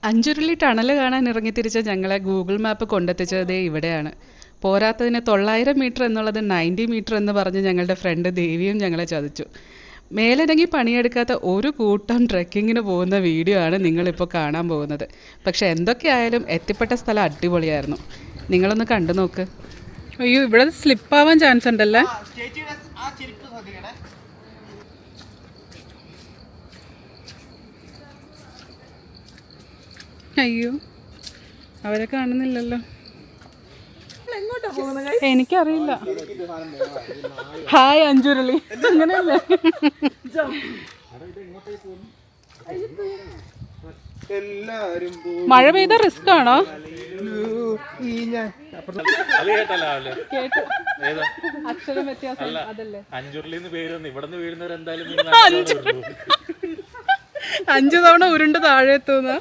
Anchuruli tunnel കാണാൻ ഇറങ്ങി തിരിച്ച ഞങ്ങളെ ഗൂഗിൾ മാപ്പ് കൊണ്ടെത്തിച്ചത് ദേ ഇവിടെയാണ്. പോരാത്തതിന് 900 മീറ്റർ എന്നുള്ളത് 90 മീറ്റർ എന്ന് പറഞ്ഞ് ഞങ്ങളുടെ ഫ്രണ്ട് ദേവിയും ഞങ്ങളെ ചതിച്ചു. മേലിറങ്ങി പണിയെടുക്കാത്ത ഒരു കൂട്ടം ട്രെക്കിങ്ങിന് പോകുന്ന വീഡിയോ ആണ് നിങ്ങളിപ്പോൾ കാണാൻ പോകുന്നത്. പക്ഷെ എന്തൊക്കെയായാലും എത്തിപ്പെട്ട സ്ഥലം അടിപൊളിയായിരുന്നു. നിങ്ങളൊന്ന് കണ്ടു നോക്ക്. അയ്യോ, ഇവിടെ സ്ലിപ്പാവാൻ ചാൻസ് ഉണ്ടല്ലേ. അയ്യോ, അവരെ കാണുന്നില്ലല്ലോ. എനിക്കറിയില്ല. ഹായ് അഞ്ചുരുളി, അങ്ങനെയല്ലേ? മഴ പെയ്ത റിസ്ക് ആണോ? അക്ഷരം വ്യത്യാസം അതല്ലേ. അഞ്ചു തവണ ഉരുണ്ട് താഴെ എത്തുന്ന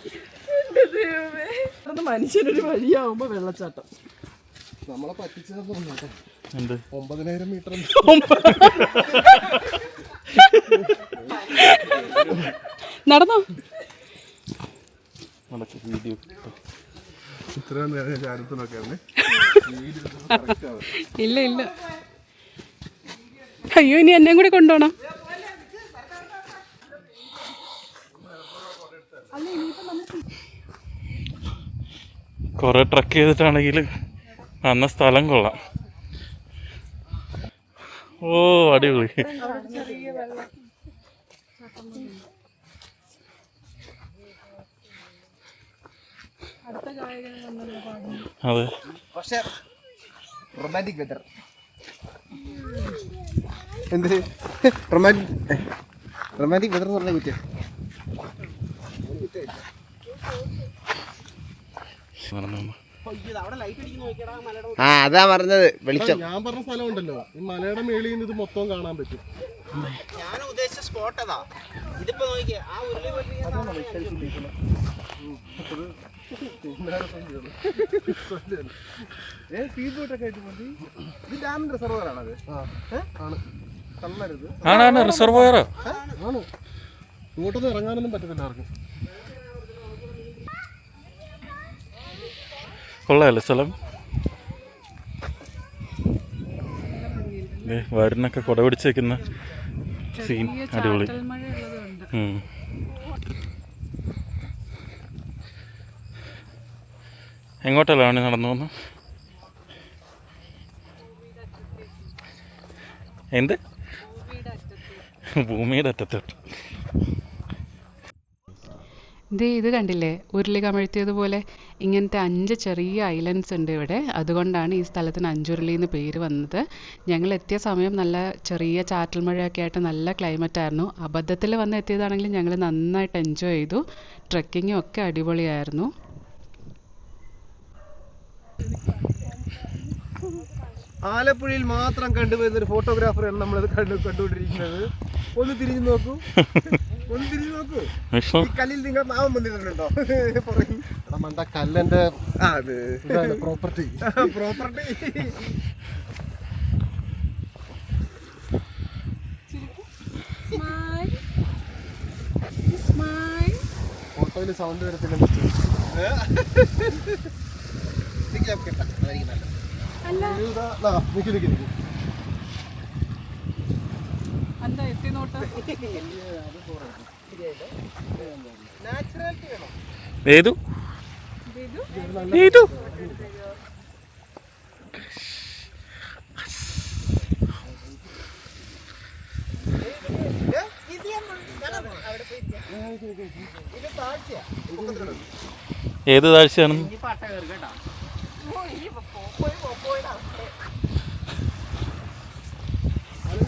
മനുഷ്യനൊരു വഴിയാവുമ്പോ വെള്ളച്ചാട്ടം നമ്മളെ പറ്റിച്ചത് 9,000 മീറ്റർ നടന്നോ? ഇത്രയും നേരം ചാരത്തിനൊക്കെ ഇല്ല ഇല്ല. അയ്യോ, ഇനി എന്നെയും കൂടി കൊണ്ടുപോണം. കുറെ ട്രക്ക് ചെയ്തിട്ടാണെങ്കിൽ അന്ന സ്ഥലം കൊള്ളാം. ഓ അടിപൊളി. അതെ, റൊമാൻറ്റിക് വെതർ. എന്ത് റൊമാൻറ്റിക് വെതർ എന്ന് പറഞ്ഞാൽ കുറ്റ. അതാ പറഞ്ഞത് വെളിച്ചം. ഞാൻ പറഞ്ഞ സ്ഥലം ഉണ്ടല്ലോ, ഈ മലയുടെ മേളിൽ നിന്ന് ഇത് മൊത്തം കാണാൻ പറ്റും. ഞാൻ ഉദ്ദേശിച്ച സ്പോട്ട് അതാ. ഇതിപ്പോ നോക്കിയേ, ആ റിസർവോയർ ആണ്. ഇങ്ങോട്ടൊന്നും ഇറങ്ങാനൊന്നും പറ്റത്തില്ല ആർക്കും. കൊള്ളാമല്ലേ സ്ഥലം? വയറിനൊക്കെ കുട പിടിച്ച് വെക്കുന്ന സീൻ അടിപൊളി. എങ്ങോട്ടല്ലാണ് നടന്നു വന്നു? എന്ത്? ഭൂമിയുടെ അറ്റത്തോട്ട്. ഇത് കണ്ടില്ലേ, ഉരുളി കമഴ്ത്തിയതുപോലെ ഇങ്ങനത്തെ 5 ചെറിയ ഐലൻഡ്സ് ഉണ്ട് ഇവിടെ. അതുകൊണ്ടാണ് ഈ സ്ഥലത്തിന് അഞ്ചുരുളി എന്ന് പേര് വന്നത്. ഞങ്ങൾ എത്തിയ സമയം നല്ല ചെറിയ ചാറ്റൽ മഴയൊക്കെ ആയിട്ട് നല്ല ക്ലൈമറ്റ് ആയിരുന്നു. അബദ്ധത്തിൽ വന്ന് എത്തിയതാണെങ്കിലും ഞങ്ങൾ നന്നായിട്ട് എൻജോയ് ചെയ്തു. ട്രെക്കിങ്ങും ഒക്കെ അടിപൊളിയായിരുന്നു. ആലപ്പുഴയിൽ മാത്രം കണ്ടുവരുന്ന ഒരു ഫോട്ടോഗ്രാഫറാണ് നമ്മളത് കണ്ടുകൊണ്ടിരിക്കുന്നത്. ഒന്ന് തിരിഞ്ഞു നോക്കൂ, ഒന്ന് തിരിഞ്ഞു നോക്കൂ. ഈ കല്ലിൽ നിങ്ങൾ നാമം വന്നിട്ടുണ്ടോ? മണ്ട കല്ലന്റെ പ്രോപ്പർട്ടി ഫോട്ടോയില് സൗണ്ട് വരത്തില്ല. ഏതു ഏതു ഏത് താഴ്ചയാണ്?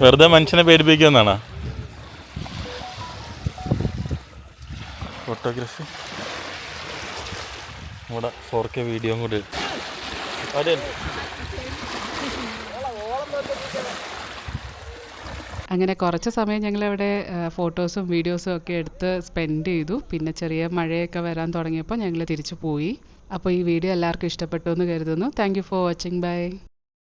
വെറുതെ മനുഷ്യനെ പേടിപ്പിക്കുമെന്നാണ് ഫോട്ടോഗ്രാഫി. ഇവിടെ 4K വീഡിയോ കൂടി. അങ്ങനെ കുറച്ച് സമയം ഞങ്ങളവിടെ ഫോട്ടോസും വീഡിയോസും ഒക്കെ എടുത്ത് സ്പെൻഡ് ചെയ്തു. പിന്നെ ചെറിയ മഴയൊക്കെ വരാൻ തുടങ്ങിയപ്പോൾ ഞങ്ങൾ തിരിച്ചു പോയി. അപ്പോൾ ഈ വീഡിയോ എല്ലാവർക്കും ഇഷ്ടപ്പെട്ടു എന്ന് കരുതുന്നു. Thank you for watching. By.